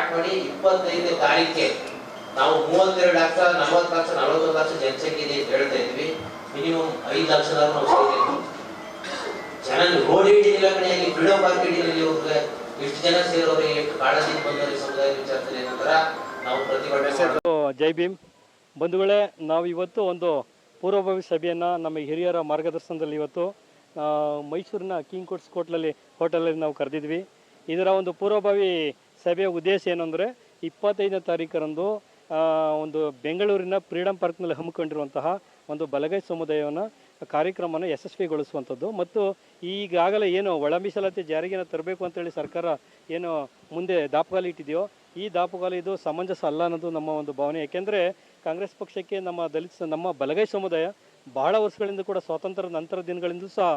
Start ಮಾಡಿ 25ನೇ ತಾರೀಕಿಗೆ ನಾವು 32 ಲಕ್ಷ 40 ಲಕ್ಷ 41 ಲಕ್ಷ ಜನಸಂಖ್ಯೆ ಇದೆ ಅಂತ ಹೇಳ್ತಾ ಇದ್ವಿ. ಮಿನಿಮಮ್ 5 ಲಕ್ಷದವರು ನಾವು ಸೇರಿದ್ವಿ. ಜನ ರೋಡ್ ಹಿಡಿದಿಲ್ಲ ಕಡೆಯಾಗಿ ಫ್ರೀಡಮ್ ಪಾರ್ಕ್ ಹಿಡಿಯಲ್ಲಿ ಹೋಗ್ರೆ ಎಷ್ಟು ಜನ ಸೇರೋರು, ಎಷ್ಟು ಕಾಳಜಿ ಬಂದವರಿಗೆ ಸಮುದಾಯ ವಿಚಾರದಲ್ಲಿ ನಂತರ ನಾವು ಪ್ರತಿಭಟನೆ. ಜೈ ಭೀಮ್ ಬಂಧುಗಳೇ, ನಾವು ಇವತ್ತು ಒಂದು ಪೂರ್ವಭಾವಿ ಸಭೆಯನ್ನು ನಮ್ಮ ಹಿರಿಯರ ಮಾರ್ಗದರ್ಶನದಲ್ಲಿ ಇವತ್ತು ಮೈಸೂರಿನ ಕಿಂಗ್ ಕೋಟ್ಸ್ ಹೋಟೆಲಲ್ಲಿ ನಾವು ಕರೆದಿದ್ವಿ. ಇದರ ಒಂದು ಪೂರ್ವಭಾವಿ ಸಭೆಯ ಉದ್ದೇಶ ಏನು ಅಂದರೆ 25ನೇ ತಾರೀಕರಂದು ಒಂದು ಬೆಂಗಳೂರಿನ ಫ್ರೀಡಮ್ ಪಾರ್ಕ್ನಲ್ಲಿ ಹಮ್ಮಿಕೊಂಡಿರುವಂತಹ ಒಂದು ಬಲಗೈ ಸಮುದಾಯವನ್ನು ಕಾರ್ಯಕ್ರಮವನ್ನು ಯಶಸ್ವಿಗೊಳಿಸುವಂಥದ್ದು ಮತ್ತು ಈಗಾಗಲೇ ಏನು ಒಳ ಮೀಸಲಾತಿ ಜಾರಿಗೆ ತರಬೇಕು ಅಂತೇಳಿ ಸರ್ಕಾರ ಏನು ಮುಂದೆ ದಾಪುಗಾಲು ಇಟ್ಟಿದೆಯೋ ಈ ದಾಪುಗಾಲು ಇದು ಸಮಂಜಸ ಅಲ್ಲ ಅನ್ನೋದು ನಮ್ಮ ಒಂದು ಭಾವನೆ. ಏಕೆಂದರೆ ಕಾಂಗ್ರೆಸ್ ಪಕ್ಷಕ್ಕೆ ನಮ್ಮ ಬಲಗೈ ಸಮುದಾಯ ಬಹಳ ವರ್ಷಗಳಿಂದ ಕೂಡ ಸ್ವಾತಂತ್ರ್ಯ ನಂತರ ದಿನಗಳಿಂದಲೂ ಸಹ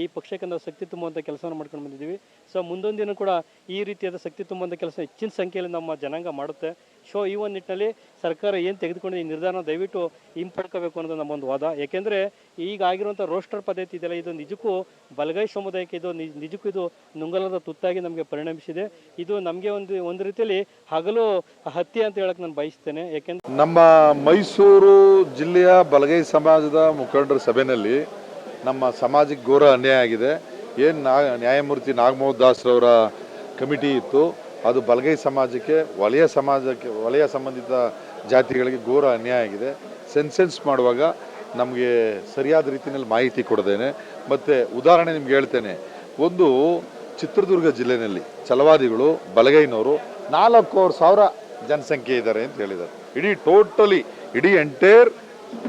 ಈ ಪಕ್ಷಕ್ಕೆ ನಾವು ಶಕ್ತಿ ತುಂಬುವಂಥ ಕೆಲಸವನ್ನು ಮಾಡ್ಕೊಂಡು ಬಂದಿದ್ದೀವಿ. ಸೊ ಮುಂದೊಂದು ದಿನ ಕೂಡ ಈ ರೀತಿಯಾದ ಶಕ್ತಿ ತುಂಬುವಂಥ ಕೆಲಸ ಹೆಚ್ಚಿನ ಸಂಖ್ಯೆಯಲ್ಲಿ ನಮ್ಮ ಜನಾಂಗ ಮಾಡುತ್ತೆ. ಈ ಒಂದು ನಿಟ್ಟಿನಲ್ಲಿ ಸರ್ಕಾರ ಏನು ತೆಗೆದುಕೊಂಡಿದೆ ಈ ನಿರ್ಧಾರನ ದಯವಿಟ್ಟು ಹಿಂಪಡ್ಕೋಬೇಕು ಅನ್ನೋದು ನಮ್ಮ ಒಂದು ವಾದ. ಏಕೆಂದರೆ ಈಗ ಆಗಿರುವಂಥ ರೋಸ್ಟರ್ ಪದ್ಧತಿ ಇದೆಯಲ್ಲ, ಇದು ನಿಜಕ್ಕೂ ಬಲಗೈ ಸಮುದಾಯಕ್ಕೆ ಇದು ನಿಜಕ್ಕೂ ಇದು ನುಂಗಲದ ತುತ್ತಾಗಿ ನಮಗೆ ಪರಿಣಮಿಸಿದೆ. ಇದು ನಮಗೆ ಒಂದು ರೀತಿಯಲ್ಲಿ ಹಗಲು ಹತ್ಯೆ ಅಂತ ಹೇಳಕ್ಕೆ ನಾನು ಬಯಸ್ತೇನೆ. ಯಾಕೆಂದರೆ ನಮ್ಮ ಮೈಸೂರು ಜಿಲ್ಲೆಯ ಬಲಗೈ ಸಮಾಜದ ಮುಖಂಡರ ಸಭೆಯಲ್ಲಿ ನಮ್ಮ ಸಮಾಜಕ್ಕೆ ಘೋರ ಅನ್ಯಾಯ ಆಗಿದೆ. ಏನು ನ್ಯಾಯಮೂರ್ತಿ ನಾಗಮೋಹನ್ ದಾಸ್ರವರ ಕಮಿಟಿ ಇತ್ತು, ಅದು ಬಲಗೈ ಸಮಾಜಕ್ಕೆ ವಲಯ ಸಂಬಂಧಿತ ಜಾತಿಗಳಿಗೆ ಘೋರ ಅನ್ಯಾಯ ಆಗಿದೆ. ಸೆನ್ಸೆನ್ಸ್ ಮಾಡುವಾಗ ನಮಗೆ ಸರಿಯಾದ ರೀತಿಯಲ್ಲಿ ಮಾಹಿತಿ ಕೊಡದೇನೆ, ಮತ್ತು ಉದಾಹರಣೆ ನಿಮ್ಗೆ ಹೇಳ್ತೇನೆ. ಒಂದು ಚಿತ್ರದುರ್ಗ ಜಿಲ್ಲೆಯಲ್ಲಿ ಛಲವಾದಿಗಳು ಬಲಗೈನವರು 4,000 ಜನಸಂಖ್ಯೆ ಇದ್ದಾರೆ ಅಂತ ಹೇಳಿದ್ದಾರೆ. ಇಡೀ ಎಂಟೈರ್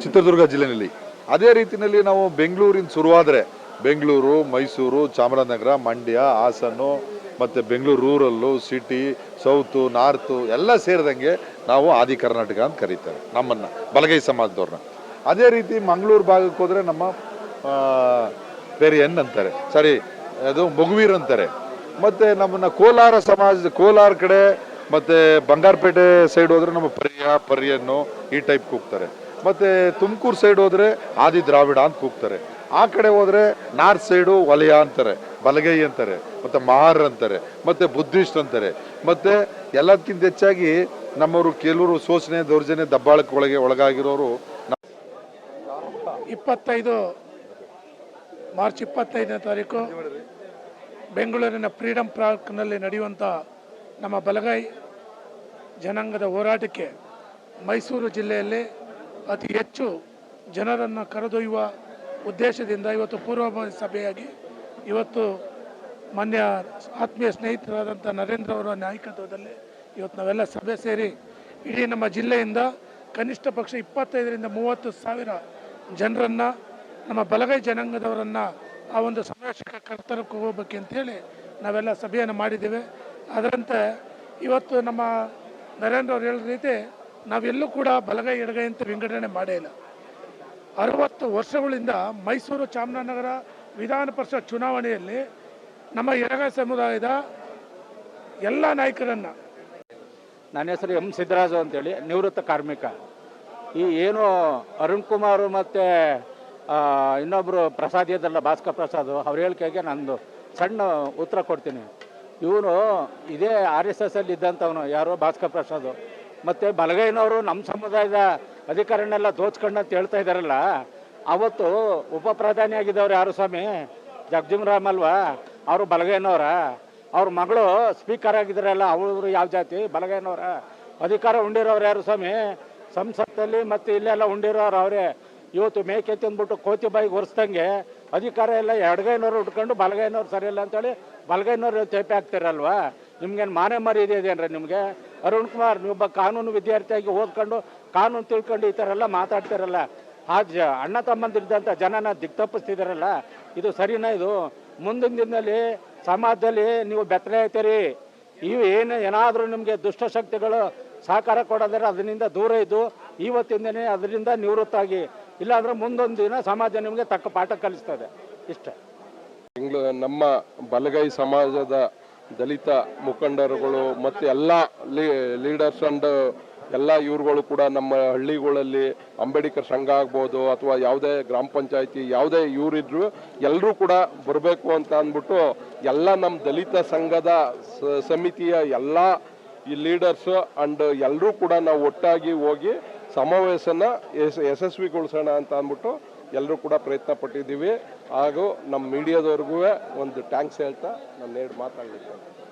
ಚಿತ್ರದುರ್ಗ ಜಿಲ್ಲೆಯಲ್ಲಿ. ಅದೇ ರೀತಿಯಲ್ಲಿ ನಾವು ಬೆಂಗಳೂರಿನ ಶುರುವಾದರೆ ಬೆಂಗಳೂರು, ಮೈಸೂರು, ಚಾಮರಾಜನಗರ, ಮಂಡ್ಯ, ಹಾಸನ್ನು ಮತ್ತು Bengaluru rural, city, south, north ಎಲ್ಲ ಸೇರಿದಂಗೆ ನಾವು ಆದಿ ಕರ್ನಾಟಕ ಅಂತ ಕರೀತಾರೆ ನಮ್ಮನ್ನು, ಬಲಗೈ ಸಮಾಜದವ್ರನ್ನ. ಅದೇ ರೀತಿ ಮಂಗಳೂರು ಭಾಗಕ್ಕೆ ಹೋದರೆ ನಮ್ಮ ಪೆರಿಯನ್ ಅಂತಾರೆ, ಅದು ಮಗುವೀರ್ ಅಂತಾರೆ. ಮತ್ತು ನಮ್ಮನ್ನು ಕೋಲಾರ ಕಡೆ ಮತ್ತು ಬಂಗಾರಪೇಟೆ ಸೈಡ್ ಹೋದರೆ ನಮ್ಮ ಪರ್ಯನ್ನು ಈ ಟೈಪ್ ಕೂಗ್ತಾರೆ. ಮತ್ತು ತುಮಕೂರು ಸೈಡ್ ಹೋದರೆ ಆದಿ ದ್ರಾವಿಡ ಅಂತ ಕೂಗ್ತಾರೆ. ಆ ಕಡೆ ಹೋದರೆ ನಾರ್ತ್ ಸೈಡು ವಲಯ ಅಂತಾರೆ, ಬಲಗೈ ಅಂತಾರೆ, ಮತ್ತು ಮಹಾರ್ ಅಂತಾರೆ, ಮತ್ತು ಬುದ್ಧಿಸ್ಟ್ ಅಂತಾರೆ. ಮತ್ತು ಎಲ್ಲದಕ್ಕಿಂತ ಹೆಚ್ಚಾಗಿ ನಮ್ಮವರು ಕೆಲವರು ಶೋಷಣೆ, ದೌರ್ಜನ್ಯ, ದಬ್ಬಾಳಕ್ಕೆ ಒಳಗಾಗಿರೋರು. ಮಾರ್ಚ್ 25ನೇ ತಾರೀಕು ಬೆಂಗಳೂರಿನ ಫ್ರೀಡಮ್ ಪಾರ್ಕ್ನಲ್ಲಿ ನಡೆಯುವಂಥ ನಮ್ಮ ಬಲಗೈ ಜನಾಂಗದ ಹೋರಾಟಕ್ಕೆ ಮೈಸೂರು ಜಿಲ್ಲೆಯಲ್ಲಿ ಅತಿ ಹೆಚ್ಚು ಜನರನ್ನು ಕರೆದೊಯ್ಯುವ ಉದ್ದೇಶದಿಂದ ಇವತ್ತು ಪೂರ್ವಭಾವಿ ಸಭೆಯಾಗಿ ಇವತ್ತು ಮಾನ್ಯ ಆತ್ಮೀಯ ಸ್ನೇಹಿತರಾದಂಥ ನರೇಂದ್ರ ಅವರ ನಾಯಕತ್ವದಲ್ಲಿ ಇವತ್ತು ನಾವೆಲ್ಲ ಸಭೆ ಸೇರಿ ಇಡೀ ನಮ್ಮ ಜಿಲ್ಲೆಯಿಂದ ಕನಿಷ್ಠ ಪಕ್ಷ 25ರಿಂದ 30 ಸಾವಿರ ಜನರನ್ನು, ನಮ್ಮ ಬಲಗೈ ಜನಾಂಗದವರನ್ನು ಆ ಒಂದು ಸಮಾವೇಶಕ್ಕೆ ಕರ್ತರಕ್ಕೆ ಹೋಗ್ಬೇಕಂತೇಳಿ ನಾವೆಲ್ಲ ಸಭೆಯನ್ನು ಮಾಡಿದ್ದೇವೆ. ಅದರಂತೆ ಇವತ್ತು ನಮ್ಮ ನರೇಂದ್ರ ಅವರು ಹೇಳಿದ ರೀತಿ ನಾವೆಲ್ಲೂ ಕೂಡ ಬಲಗೈ ಎಡಗೈ ಅಂತ ವಿಂಗಡಣೆ ಮಾಡೇ ಇಲ್ಲ. 60 ವರ್ಷಗಳಿಂದ ಮೈಸೂರು ಚಾಮರಾಜನಗರ ವಿಧಾನ ಪರಿಷತ್ ಚುನಾವಣೆಯಲ್ಲಿ ನಮ್ಮ ಎಡಗೈ ಸಮುದಾಯದ ಎಲ್ಲ ನಾಯಕರನ್ನು. ನನ್ನ ಹೆಸರು ಎಂ ಸಿದ್ದರಾಜು ಅಂತೇಳಿ, ನಿವೃತ್ತ ಕಾರ್ಮಿಕ. ಈ ಏನು ಅರುಣ್ ಕುಮಾರ್ ಮತ್ತು ಇನ್ನೊಬ್ಬರು ಪ್ರಸಾದ್ ಇದಲ್ಲ, ಭಾಸ್ಕರ್ ಪ್ರಸಾದ್, ಅವ್ರ ಹೇಳಿಕೆಗೆ ನಂದು ಸಣ್ಣ ಉತ್ತರ ಕೊಡ್ತೀನಿ. ಇವನು ಇದೇ RSS ಅಲ್ಲಿ ಇದ್ದಂಥವನು, ಯಾರೋ ಭಾಸ್ಕರ್ ಪ್ರಸಾದ್. ಮತ್ತು ಬಲಗೈನವರು ನಮ್ಮ ಸಮುದಾಯದ ಅಧಿಕಾರನೆಲ್ಲ ದೋಚ್ಕೊಂಡು ಅಂತ ಹೇಳ್ತಾ ಇದ್ದಾರಲ್ಲ, ಅವತ್ತು ಉಪ ಪ್ರಧಾನಿಯಾಗಿದ್ದವ್ರು ಯಾರು ಸ್ವಾಮಿ, ಜಗಜೀವನ್ ರಾಮ್ ಅಲ್ವಾ, ಅವರು ಬಲಗೈನವರ. ಅವ್ರ ಮಗಳು ಸ್ಪೀಕರ್ ಆಗಿದ್ದಾರಲ್ಲ, ಅವರು ಯಾವ ಜಾತಿ, ಬಲಗೈನವರ. ಅಧಿಕಾರ ಉಂಡಿರೋರು ಯಾರು ಸ್ವಾಮಿ, ಸಂಸತ್ತಲ್ಲಿ ಮತ್ತು ಇಲ್ಲೆಲ್ಲ ಉಂಡಿರೋರು ಅವರೇ. ಇವತ್ತು ಮೇಕೆ ತಿಂದ್ಬಿಟ್ಟು ಕೋತಿ ಬಾಯಿಗೆ ಒರೆಸ್ದಂಗೆ ಅಧಿಕಾರ ಎಲ್ಲ ಎಡಗೈನವ್ರು ಉಟ್ಕೊಂಡು ಬಲಗೈನವ್ರು ಸರಿಯಿಲ್ಲ ಅಂತೇಳಿ ಬಲಗೈನವ್ರು ತೇಪೆ ಹಾಕ್ತಿರಲ್ವಾ. ನಿಮ್ಗೇನು ಮಾನೆ ಮರಿ ಇದೆಯೇನ್ರಿ ನಿಮಗೆ? ಅರುಣ್ ಕುಮಾರ್, ನೀವೊಬ್ಬ ಕಾನೂನು ವಿದ್ಯಾರ್ಥಿಯಾಗಿ ಓದ್ಕೊಂಡು ಕಾನೂನು ತಿಳ್ಕೊಂಡು ಈ ಥರ ಎಲ್ಲ ಮಾತಾಡ್ತಿರಲ್ಲ, ಅಣ್ಣ ತಮ್ಮಂದಿದ್ದಂಥ ಜನನ ದಿಕ್ತಪ್ಪಿಸ್ತಿದಾರಲ್ಲ, ಇದು ಸರಿನಾ? ಇದು ಮುಂದಿನ ದಿನದಲ್ಲಿ ಸಮಾಜದಲ್ಲಿ ನೀವು ಬೆತ್ತಲೆ ಐತೀರಿ. ಇವು ಏನಾದರೂ ನಿಮಗೆ ದುಷ್ಟಶಕ್ತಿಗಳು ಸಹಕಾರ ಕೊಡೋದ್ರೆ ಅದರಿಂದ ದೂರ ಇದ್ದು ಇವತ್ತಿಂದನೇ ಅದರಿಂದ ನಿವೃತ್ತಾಗಿ, ಇಲ್ಲಾಂದ್ರೆ ಮುಂದೊಂದು ದಿನ ಸಮಾಜ ನಿಮಗೆ ತಕ್ಕ ಪಾಠ ಕಲಿಸ್ತದೆ. ಇಷ್ಟ. ನಮ್ಮ ಬಲಗೈ ಸಮಾಜದ ದಲಿತ ಮುಖಂಡರುಗಳು ಮತ್ತು ಎಲ್ಲ ಲೀಡರ್ಸ್ ಅಂಡ್ ಎಲ್ಲ ಇವ್ರುಗಳು ಕೂಡ ನಮ್ಮ ಹಳ್ಳಿಗಳಲ್ಲಿ ಅಂಬೇಡ್ಕರ್ ಸಂಘ ಆಗ್ಬೋದು ಅಥವಾ ಯಾವುದೇ ಗ್ರಾಮ ಪಂಚಾಯತಿ ಯಾವುದೇ ಇವರಿದ್ರು ಎಲ್ಲರೂ ಕೂಡ ಬರಬೇಕು ಅಂತ ಅಂದ್ಬಿಟ್ಟು ಎಲ್ಲ ನಮ್ಮ ದಲಿತ ಸಂಘದ ಸಮಿತಿಯ ಎಲ್ಲ ಈ ಲೀಡರ್ಸ್ ಅಂಡ್ ಎಲ್ಲರೂ ಕೂಡ ನಾವು ಒಟ್ಟಾಗಿ ಹೋಗಿ ಸಮಾವೇಶನ ಯಶಸ್ವಿಗೊಳಿಸೋಣ ಅಂತ ಅಂದ್ಬಿಟ್ಟು ಎಲ್ಲರೂ ಕೂಡ ಪ್ರಯತ್ನ ಪಟ್ಟಿದ್ದೀವಿ. ಹಾಗೂ ನಮ್ಮ ಮೀಡಿಯಾದವ್ರಿಗೂ ಒಂದು ಥ್ಯಾಂಕ್ಸ್ ಹೇಳ್ತಾ ನಾನು ಮಾತಾಡಲಿಕ್ಕೆ